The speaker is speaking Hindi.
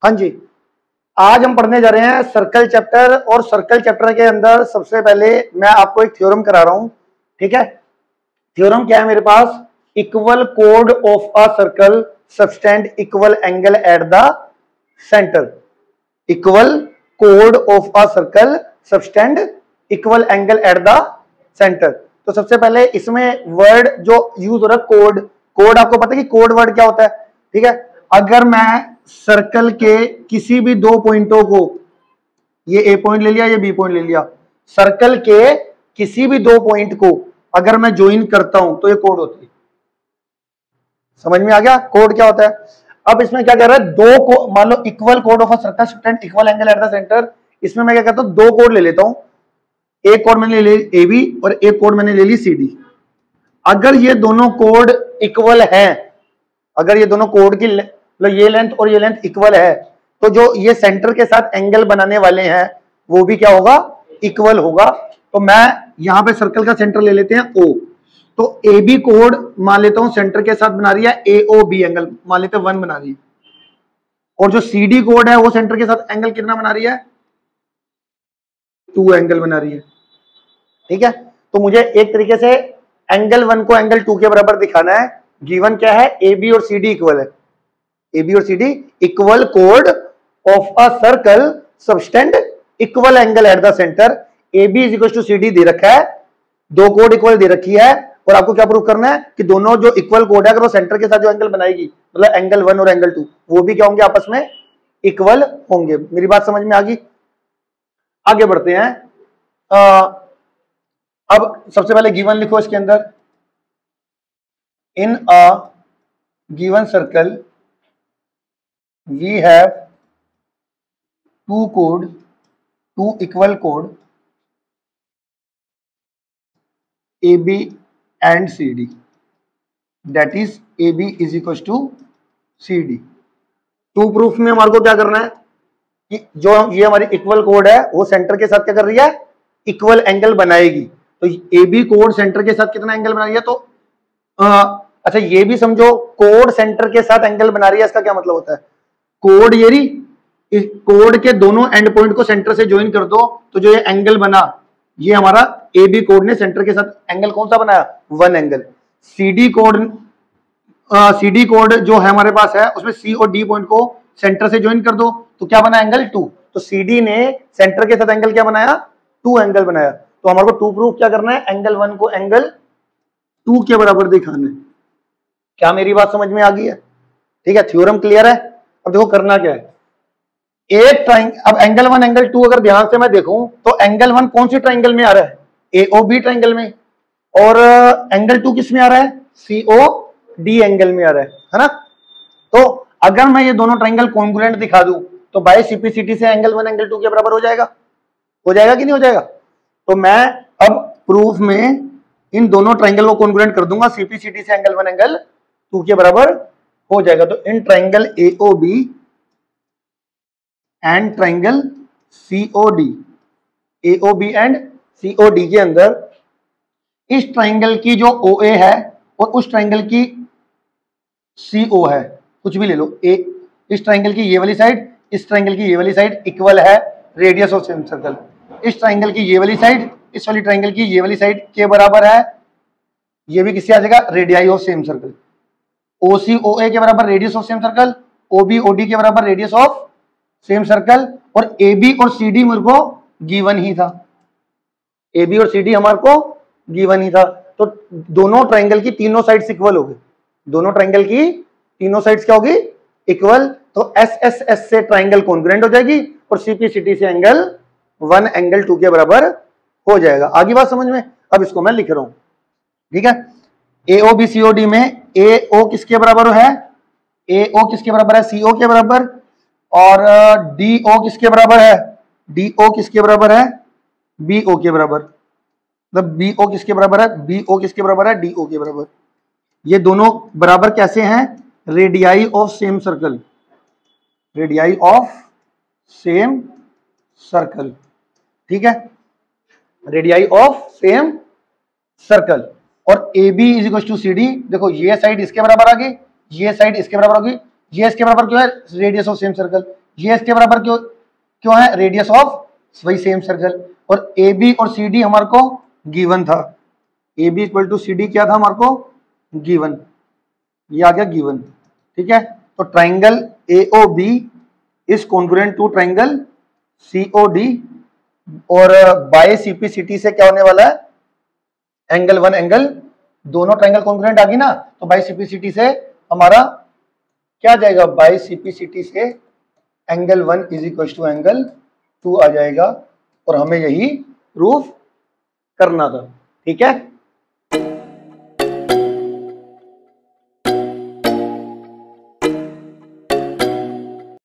हाँ जी, आज हम पढ़ने जा रहे हैं सर्कल चैप्टर, और सर्कल चैप्टर के अंदर सबसे पहले मैं आपको एक थ्योरम करा रहा हूं। ठीक है, थ्योरम क्या है मेरे पास? इक्वल कोड of a circle subtend equal angle at the centre. Equal कोड of a circle subtend equal angle at the centre. तो सबसे पहले इसमें वर्ड जो यूज हो रहा है कोड, कोड आपको पता है कि कोड वर्ड क्या होता है? ठीक है, अगर मैं सर्कल के किसी भी दो पॉइंटों को, ये ए पॉइंट ले लिया, ये बी पॉइंट ले लिया, सर्कल के किसी भी दो पॉइंट को अगर मैं ज्वाइन करता हूं तो ये कोड होती है। समझ में आ गया कोड क्या होता है? अब इसमें क्या कह रहा है, दो को मान लो इक्वल कोड of a circle subtend equal angle at the centre. इसमें मैं क्या कहता हूं, दो कोड ले लेता हूं। एक कोड मैंने ले ली ए बी और एक कोड मैंने ले ली सी डी। अगर ये दोनों कोड इक्वल हैं, अगर ये दोनों कोड की ये लेंथ और ये लेंथ इक्वल है, तो जो ये सेंटर के साथ एंगल बनाने वाले हैं वो भी क्या होगा, इक्वल होगा। तो मैं यहां पे सर्कल का सेंटर ले लेते हैं ओ, तो ए बी कोड मान लेता हूं सेंटर के साथ बना रही है ए ओ बी एंगल, मान लेते हैं 1 बना रही है। और जो सी डी कोड है वो सेंटर के साथ एंगल कितना बना रही है, 2 एंगल बना रही है। ठीक है, तो मुझे एक तरीके से एंगल 1 को एंगल 2 के बराबर दिखाना है। गिवन क्या है, ए बी और सी डी इक्वल है। ए बी और सी डी इक्वल कोड of a circle subtend equal angle at the centre. A B is equal to C D दे रखा है, दो कोड इक्वल दे रखी है, और आपको क्या प्रूव करना है कि दोनों जो इक्वल कोड है अगर वो सेंटर के साथ जो एंगल बनाएगी, मतलब एंगल 1 और एंगल 2, वो भी क्या होंगे, आपस में इक्वल होंगे। मेरी बात समझ में आ गई? आगे बढ़ते हैं। अब सबसे पहले गिवन लिखो इसके अंदर, in a given circle we have two equal code AB and CD, that is AB is equals to CD। To proof में हमारे को क्या करना है कि जो ये हमारी इक्वल कोड है वो सेंटर के साथ क्या कर रही है, इक्वल एंगल बनाएगी। तो AB कोड सेंटर के साथ कितना एंगल बना रही है, तो अच्छा ये भी समझो कोड सेंटर के साथ एंगल बना रही है, इसका क्या मतलब होता है, कोड ये रही, इस कोड के दोनों एंड पॉइंट को सेंटर से ज्वाइन कर दो, तो जो ये एंगल बना, ये हमारा ए बी कोड ने सेंटर के साथ एंगल कौन सा बनाया, 1 एंगल। सीडी कोड जो है हमारे पास है, उसमें सी और डी पॉइंट को सेंटर से ज्वाइन कर दो, तो क्या बना, एंगल 2। तो सीडी ने सेंटर के साथ एंगल क्या बनाया, 2 एंगल बनाया। तो हमारे को 2 प्रूफ क्या करना है, एंगल 1 को एंगल 2 के बराबर दिखाना है। क्या मेरी बात समझ में आ गई है? ठीक है, थ्योरम क्लियर है। अब देखो करना क्या है, एक ट्राइंगल, अब एंगल 1 एंगल 2 अगर ध्यान से मैं देखूं तो एंगल 1 कौन सी ट्राइंगल में आ रहा है, एओबी ट्राइंगल में, और एंगल 2 किस में आ रहा है, सीओडी एंगल में आ रहा है ना। तो अगर मैं ये दोनों ट्राइंगल कॉन्ग्रुएंट दिखा दूं तो बाय सीपीसीटी से एंगल 1 एंगल 2 के बराबर हो जाएगा कि नहीं हो जाएगा? तो मैं अब प्रूफ में इन दोनों ट्राइंगल को कॉन्ग्रुएंट कर दूंगा, सीपीसीटी से एंगल 1 एंगल 2 के बराबर हो जाएगा। तो in triangle AOB and triangle COD, AOB and COD के अंदर इस ट्राइंगल की जो ओए है और उस ट्राइंगल की सीओ है, कुछ भी ले लो, इस ट्राइंगल की ये वाली साइड, इस ट्राइंगल की ये वाली साइड इक्वल है रेडियस ऑफ सेम सर्कल। इस ट्राइंगल की ये वाली साइड इस वाली ट्राइंगल की ये वाली साइड के बराबर है, ये भी किससे आ जाएगा, radii of same circle. OC OA के बराबर radius of same circle, OB OD के बराबर रेडियस ऑफ सेम सर्कल, और ए बी और सी डी मेरे को गिवन ही था, ए बी और सी डी हमारे को गिवन ही था। तो दोनों ट्राइंगल की तीनों साइड्स इक्वल हो गई, दोनों ट्राइंगल की तीनों साइड्स क्या होगी, इक्वल। तो एस एस एस से ट्राइंगल कॉन्ग्रुएंट हो जाएगी और सीपीसीटी से एंगल 1 एंगल 2 के बराबर हो जाएगा। आगे बात समझ में? अब इसको मैं लिख रहा हूं, ठीक है। एओ बी सीओडी में एओ किसके बराबर है, एओ किसके बराबर है, सीओ के बराबर, और डीओ किसके बराबर है, डीओ किसके बराबर है, बीओ के बराबर। मतलब बीओ किसके बराबर है, बीओ किसके बराबर है, डीओ के बराबर। ये दोनों बराबर कैसे हैं, radii of same circle, radii of same circle, ठीक है, रेडियाई ऑफ सेम सर्कल। और A B is equal to C D, देखो ये साइड इसके बराबर आ गई, ये साइड इसके बराबर होगी, ये इसके बराबर क्यों है, रेडियस ऑफ सेम सर्कल, ये इसके बराबर क्यों क्यों है, रेडियस ऑफ वही सेम सर्कल। और ए बी और सी डी हमारे को गिवन था, A B equal to C D क्या था हमारे को, गिवन, ये आ गया गिवन। ठीक है, तो triangle A O B is congruent to triangle C O D, और बाय सीपीसीटी से क्या होने वाला है, एंगल वन एंगल, दोनों ट्राइंगल कॉन्ग्रुएंट आ गई ना, तो बाय सीपीसीटी से हमारा क्या आ जाएगा, बाय सीपीसीटी से angle one is equal to angle two आ जाएगा, और हमें यही प्रूफ करना था। ठीक है।